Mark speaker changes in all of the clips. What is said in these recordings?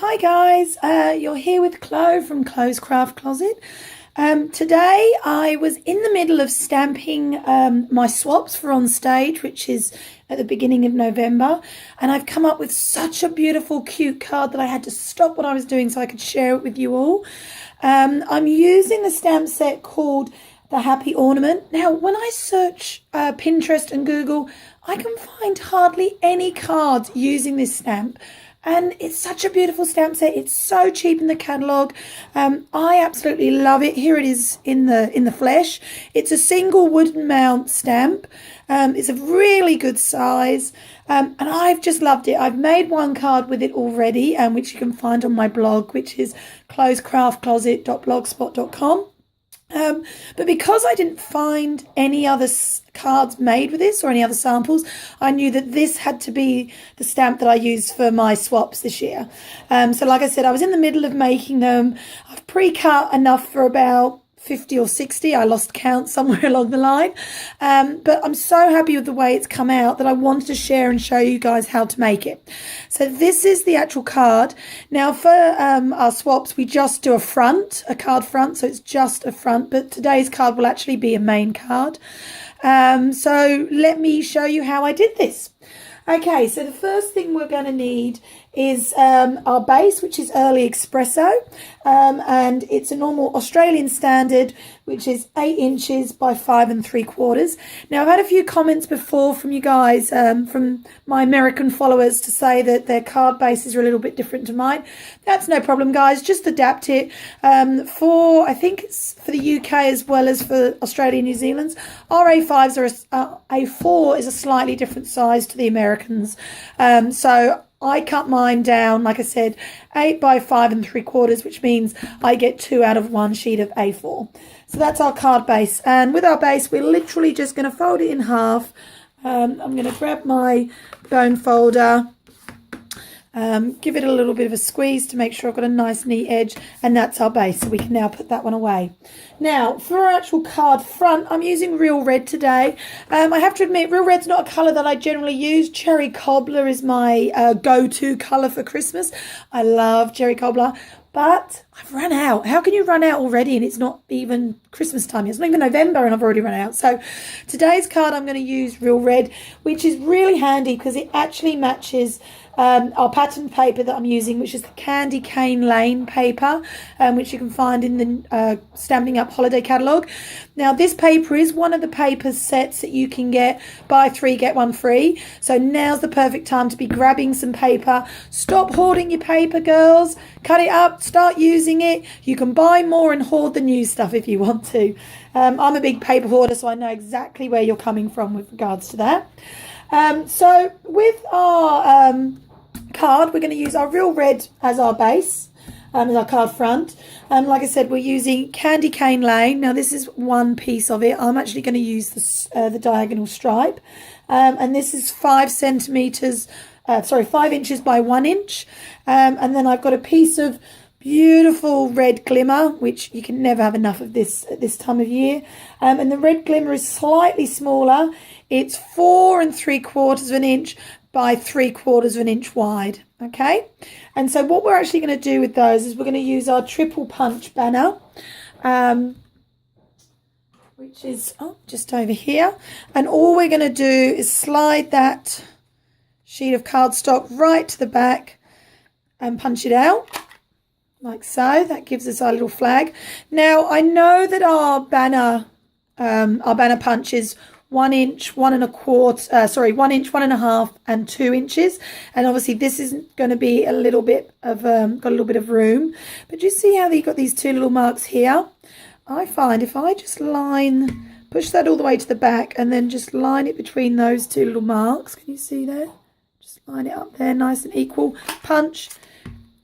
Speaker 1: Hi guys, you're here with Chlo from Chlo's Craft Closet. Today I was in the middle of stamping my swaps for Onstage, which is at the beginning of November, and I've come up with such a beautiful cute card that I had to stop what I was doing so I could share it with you all. I'm using the stamp set called the Happy Ornament. Now when I search Pinterest and Google, I can find hardly any cards using this stamp. And it's such a beautiful stamp set. It's so cheap in the catalogue. I absolutely love it. Here it is in the flesh. It's a single wooden mount stamp. It's a really good size. And I've just loved it. I've made one card with it already, which you can find on my blog, which is closecraftcloset.blogspot.com. But because I didn't find any other cards made with this or any other samples, I knew that this had to be the stamp that I used for my swaps this year. So like I said, I was in the middle of making them. I've pre-cut enough for about 50 or 60. I lost count somewhere along the line. But I'm so happy with the way it's come out that I wanted to share and show you guys how to make it. So this is the actual card. Now for our swaps, we just do a card front. So it's just a front, but today's card will actually be a main card. So let me show you how I did this. Okay, so the first thing we're going to need is our base, which is Early Espresso, and it's a normal Australian standard, which is 8 inches by 5 3/4. Now, I've had a few comments before from you guys, from my American followers, to say that their card bases are a little bit different to mine. That's no problem, guys. Just adapt it. I think it's for the UK as well as for Australia and New Zealand's. Our A5s are A4 is a slightly different size to the Americans. So I cut mine down, like I said, 8 by 5 3/4, which means I get 2 out of 1 sheet of A4. So that's our card base. And with our base, we're literally just going to fold it in half. I'm going to grab my bone folder, give it a little bit of a squeeze to make sure I've got a nice neat edge, and that's our base. So we can now put that one away. Now for our actual card front, I'm using Real Red today. I have to admit, Real Red's not a colour that I generally use. Cherry Cobbler is my go-to colour for Christmas. I love Cherry Cobbler, but I've run out. How can you run out already and it's not even Christmas time? It's not even November and I've already run out. So today's card I'm going to use Real Red, which is really handy because it actually matches our pattern paper that I'm using, which is the Candy Cane Lane paper, which you can find in the Stamping Up holiday catalogue. Now this paper is one of the paper sets that you can get buy 3 get 1 free. So now's the perfect time to be grabbing some paper. Stop hoarding your paper, girls. Cut it up, start using it. You can buy more and hoard the new stuff if you want to. I'm a big paper hoarder, so I know exactly where you're coming from with regards to that. So with our card, we're going to use our Real Red as our base, as our card front. Like I said, we're using Candy Cane Lane. Now this is one piece of it. I'm actually going to use the diagonal stripe, and this is 5 inches by 1 inch, and then I've got a piece of beautiful red glimmer, which you can never have enough of this at this time of year. And the red glimmer is slightly smaller. It's 4 3/4 inch by 3/4 inch wide. Okay, and so what we're actually going to do with those is we're going to use our triple punch banner, which is just over here, and all we're going to do is slide that sheet of cardstock right to the back and punch it out like so. That gives us our little flag. Now I know that our banner punch is 1 inch, 1 inch, 1.5, and 2 inches. And obviously this isn't going to be a little bit of, got a little bit of room. But do you see how you've got these 2 little marks here? I find if I just push that all the way to the back and then just line it between those 2 little marks. Can you see there? Just line it up there, nice and equal. Punch.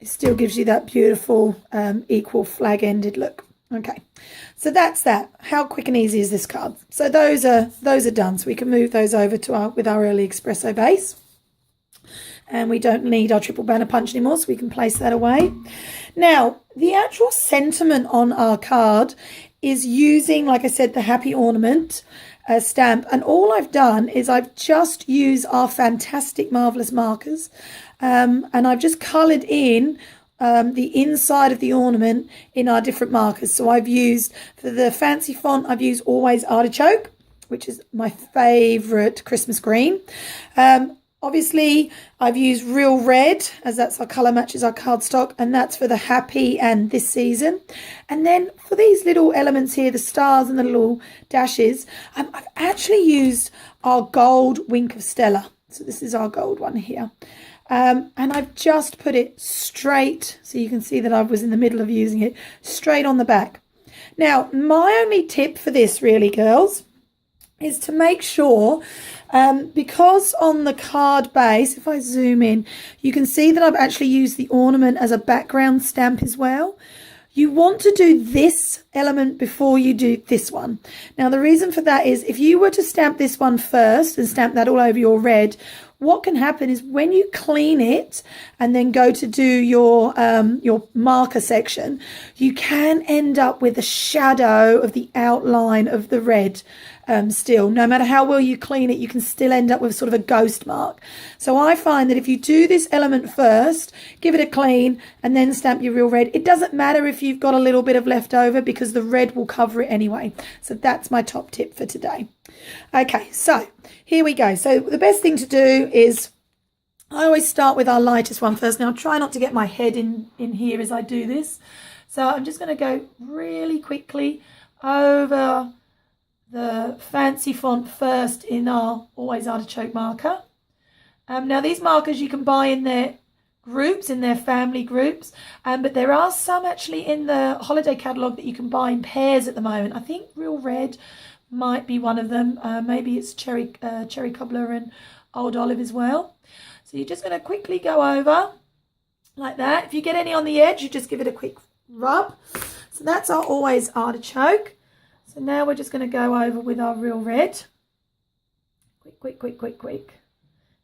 Speaker 1: It still gives you that beautiful equal flag-ended look. Okay, so that's that. How quick and easy is this card? So those are done. So we can move those over to with our Early Espresso base, and we don't need our triple banner punch anymore, so we can place that away. Now the actual sentiment on our card is using, like I said, the Happy Ornament stamp, and all I've done is I've just used our fantastic marvelous markers, and I've just coloured in the inside of the ornament in our different markers. So I've used, for the fancy font, I've used Always Artichoke, which is my favourite Christmas green. Obviously, I've used Real Red, as that's our colour matches our cardstock, and that's for the Happy and This Season. And then for these little elements here, the stars and the little dashes, I've actually used our gold Wink of Stella. So this is our gold one here. And I've just put it straight, so you can see that I was in the middle of using it, straight on the back. Now, my only tip for this really, girls, is to make sure, because on the card base, if I zoom in, you can see that I've actually used the ornament as a background stamp as well. You want to do this element before you do this one. Now, the reason for that is if you were to stamp this one first and stamp that all over your red, what can happen is when you clean it and then go to do your marker section, you can end up with a shadow of the outline of the red still. No matter how well you clean it, you can still end up with sort of a ghost mark. So I find that if you do this element first, give it a clean, and then stamp your real red, it doesn't matter if you've got a little bit of leftover because the red will cover it anyway. So that's my top tip for today. Okay, so here we go. So the best thing to do is I always start with our lightest one first. Now, try not to get my head in here as I do this. So I'm just going to go really quickly over the fancy font first in our Always Artichoke marker. Now, these markers you can buy in their groups, in their family groups, but there are some actually in the holiday catalogue that you can buy in pairs at the moment. I think Real Red might be one of them. Maybe it's Cherry Cobbler and Old Olive as well. So you're just going to quickly go over like that. If you get any on the edge, you just give it a quick rub. So that's our Always Artichoke. So now we're just going to go over with our Real Red. Quick.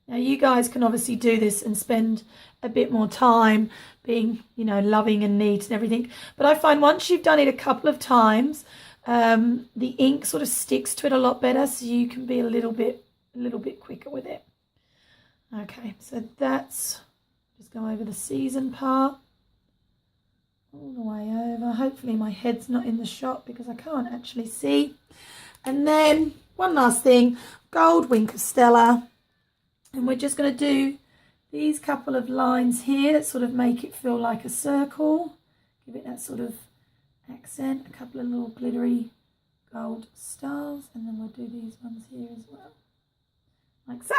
Speaker 1: Now you guys can obviously do this and spend a bit more time being, loving and neat and everything. But I find once you've done it a couple of times, the ink sort of sticks to it a lot better, so you can be a little bit quicker with it. Okay, so that's just go over the season part all the way over. Hopefully my head's not in the shot because I can't actually see. And then one last thing, gold Wink of Stella, and we're just going to do these couple of lines here that sort of make it feel like a circle, give it that sort of accent, a couple of little glittery gold stars, and then we'll do these ones here as well, like so.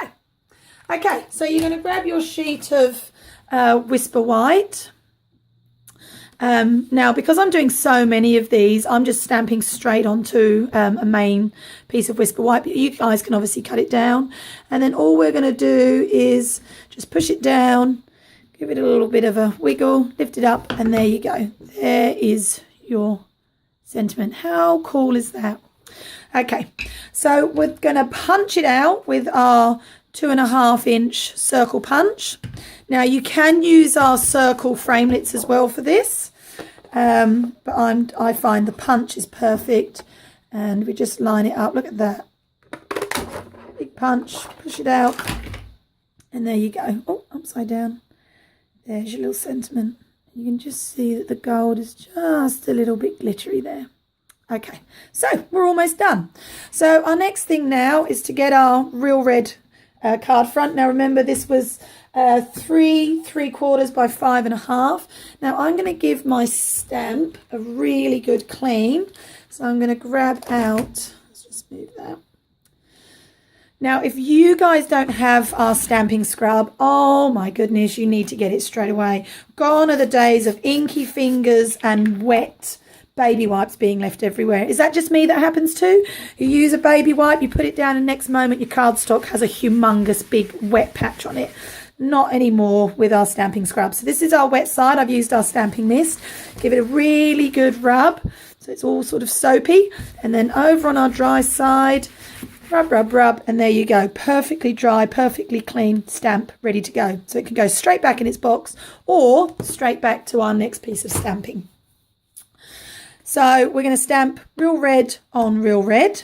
Speaker 1: Okay, so you're going to grab your sheet of Whisper White. Now, because I'm doing so many of these, I'm just stamping straight onto a main piece of Whisper White, but you guys can obviously cut it down. And then all we're going to do is just push it down, give it a little bit of a wiggle, lift it up, and there you go. There is your sentiment. How cool is that? Okay, so we're going to punch it out with our 2.5 inch circle punch. Now you can use our circle framelits as well for this, but I find the punch is perfect, and we just line it up. Look at that, big punch, push it out, and there you go. Oh, upside down. There's your little sentiment. You can just see that the gold is just a little bit glittery there. Okay, so we're almost done. So our next thing now is to get our Real Red card front. Now remember, this was 3/3 by 5.5. Now I'm going to give my stamp a really good clean. So I'm going to grab out, let's just move that. Now, if you guys don't have our stamping scrub, oh my goodness, you need to get it straight away. Gone are the days of inky fingers and wet baby wipes being left everywhere. Is that just me that happens too? You use a baby wipe, you put it down, and next moment your cardstock has a humongous big wet patch on it. Not anymore with our stamping scrub. So this is our wet side. I've used our stamping mist. Give it a really good rub so it's all sort of soapy. And then over on our dry side, rub, and there you go. Perfectly dry, perfectly clean stamp, ready to go. So it can go straight back in its box or straight back to our next piece of stamping. So we're going to stamp Real Red on Real Red.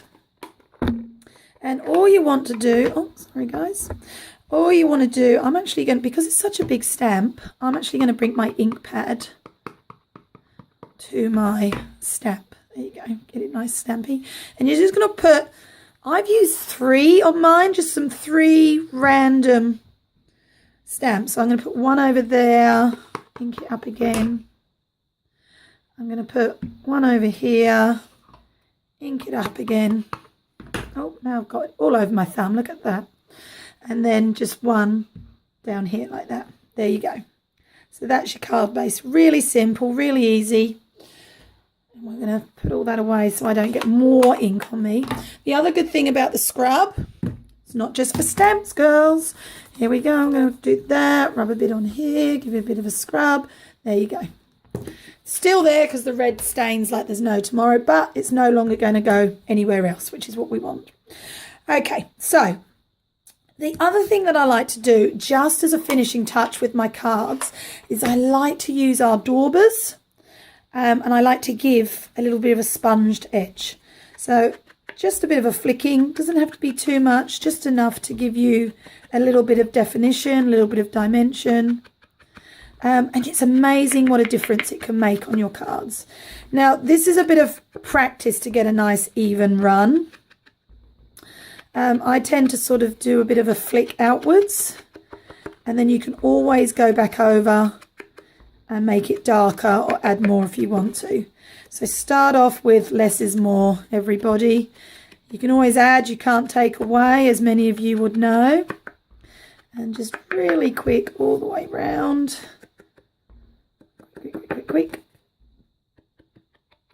Speaker 1: And all you want to do, oh, sorry guys. all you want to do, I'm actually going to, because it's such a big stamp, I'm actually going to bring my ink pad to my stamp. There you go, get it nice stampy. And you're just going to put, I've used 3 on mine, just some 3 random stamps. So I'm going to put one over there, ink it up again. I'm going to put one over here, ink it up again. Oh, now I've got it all over my thumb, look at that. And then just one down here like that. There you go. So that's your card base. Really simple, really easy. And we're going to put all that away so I don't get more ink on me. The other good thing about the scrub, it's not just for stamps, girls. Here we go. I'm going to do that. Rub a bit on here. Give it a bit of a scrub. There you go. Still there because the red stains like there's no tomorrow, but it's no longer going to go anywhere else, which is what we want. Okay, so the other thing that I like to do, just as a finishing touch with my cards, is I like to use our daubers, and I like to give a little bit of a sponged edge. So just a bit of a flicking, doesn't have to be too much, just enough to give you a little bit of definition, a little bit of dimension. And it's amazing what a difference it can make on your cards. Now, this is a bit of practice to get a nice even run. I tend to sort of do a bit of a flick outwards, and then you can always go back over and make it darker or add more if you want to. So start off with less is more, everybody. You can always add, you can't take away, as many of you would know. And just really quick all the way round. Quick, quick, quick, quick.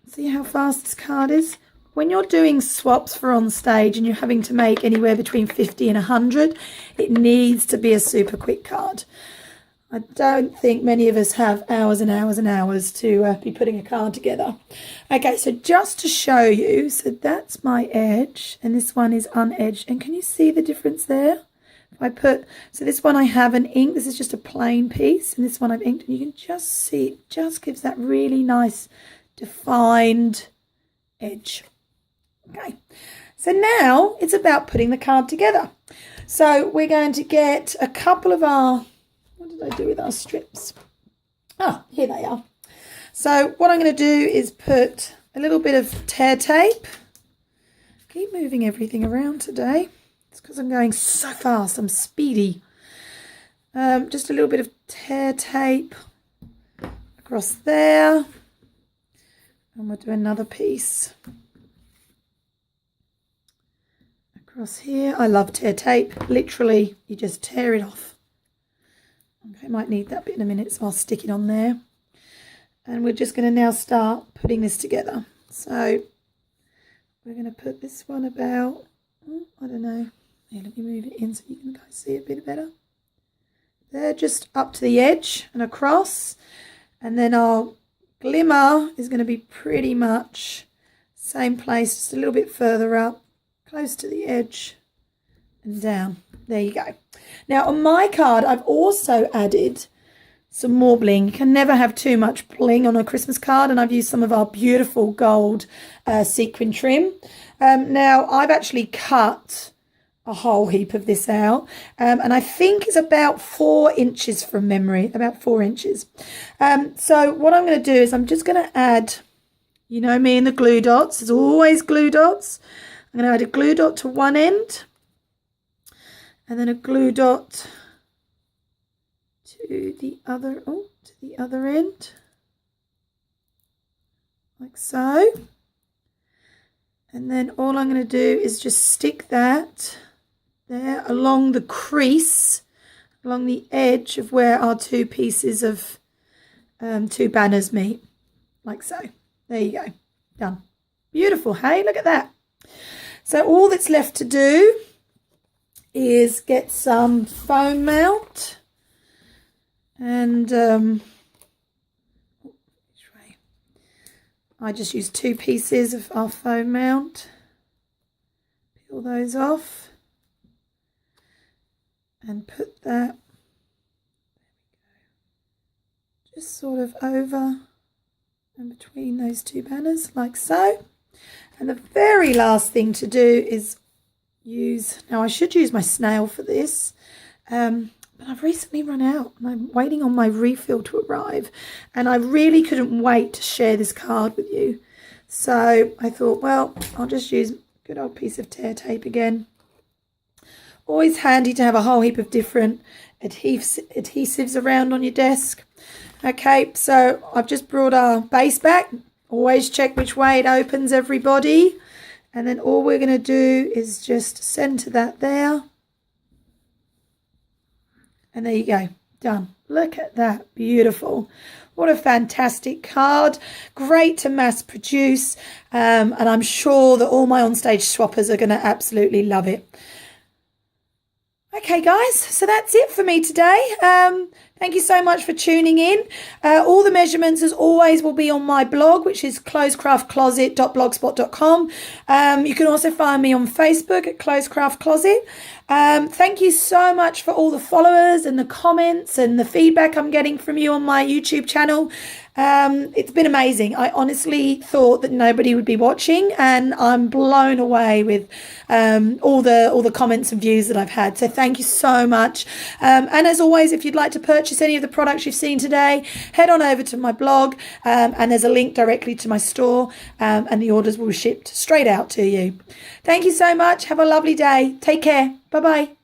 Speaker 1: See how fast this card is? When you're doing swaps for on stage and you're having to make anywhere between 50 and 100, it needs to be a super quick card. I don't think many of us have hours and hours and hours to be putting a card together. Okay, so just to show you, so that's my edge and this one is unedged. And can you see the difference there? If I put, so this one I have an ink, this is just a plain piece, and this one I've inked, and you can just see it just gives that really nice defined edge. Okay, so now it's about putting the card together. So we're going to get a couple of our, what did I do with our strips? Ah, here they are. So what I'm going to do is put a little bit of tear tape. Keep moving everything around today. It's because I'm going so fast, I'm speedy. Just a little bit of tear tape across there. And we'll do another piece across here. I love tear tape. Literally, you just tear it off. Okay, I might need that bit in a minute, so I'll stick it on there. And we're just going to now start putting this together. So we're going to put this one about, I don't know. Here, let me move it in so you can guys see it a bit better. There, just up to the edge and across. And then our glimmer is going to be pretty much same place, just a little bit further up, close to the edge and down. There you go. Now on my card, I've also added some more bling. You can never have too much bling on a Christmas card, and I've used some of our beautiful gold sequin trim. Now I've actually cut a whole heap of this out, and I think it's about 4 inches from memory, about 4 inches. So what I'm going to do is I'm just going to add, you know me and the glue dots, there's always glue dots. I'm going to add a glue dot to one end, and then a glue dot to the other, to the other end, like so. And then all I'm going to do is just stick that there along the crease, along the edge of where our 2 pieces of 2 banners meet, like so. There you go, done. Beautiful, hey, look at that. So all that's left to do is get some foam mount, and I just use 2 pieces of our foam mount, peel those off and put that just sort of over and between those 2 banners like so. And the very last thing to do is use, now I should use my snail for this, But I've recently run out and I'm waiting on my refill to arrive, and I really couldn't wait to share this card with you. So I thought, well, I'll just use a good old piece of tear tape again. Always handy to have a whole heap of different adhesives around on your desk. Okay, so I've just brought our base back. Always check which way it opens, everybody. And then all we're going to do is just center that there. And there you go, done. Look at that, beautiful. What a fantastic card. Great to mass produce. And I'm sure that all my Onstage swappers are going to absolutely love it. Okay, guys, so that's it for me today. Thank you so much for tuning in. All the measurements, as always, will be on my blog, which is closecraftcloset.blogspot.com. You can also find me on Facebook at Closecraft Closet. Thank you so much for all the followers and the comments and the feedback I'm getting from you on my YouTube channel. It's been amazing. I honestly thought that nobody would be watching, and I'm blown away with all the comments and views that I've had. So thank you so much. And as always, if you'd like to purchase any of the products you've seen today, head on over to my blog, and there's a link directly to my store, and the orders will be shipped straight out to you. Thank you so much. Have a lovely day. Take care. Bye-bye.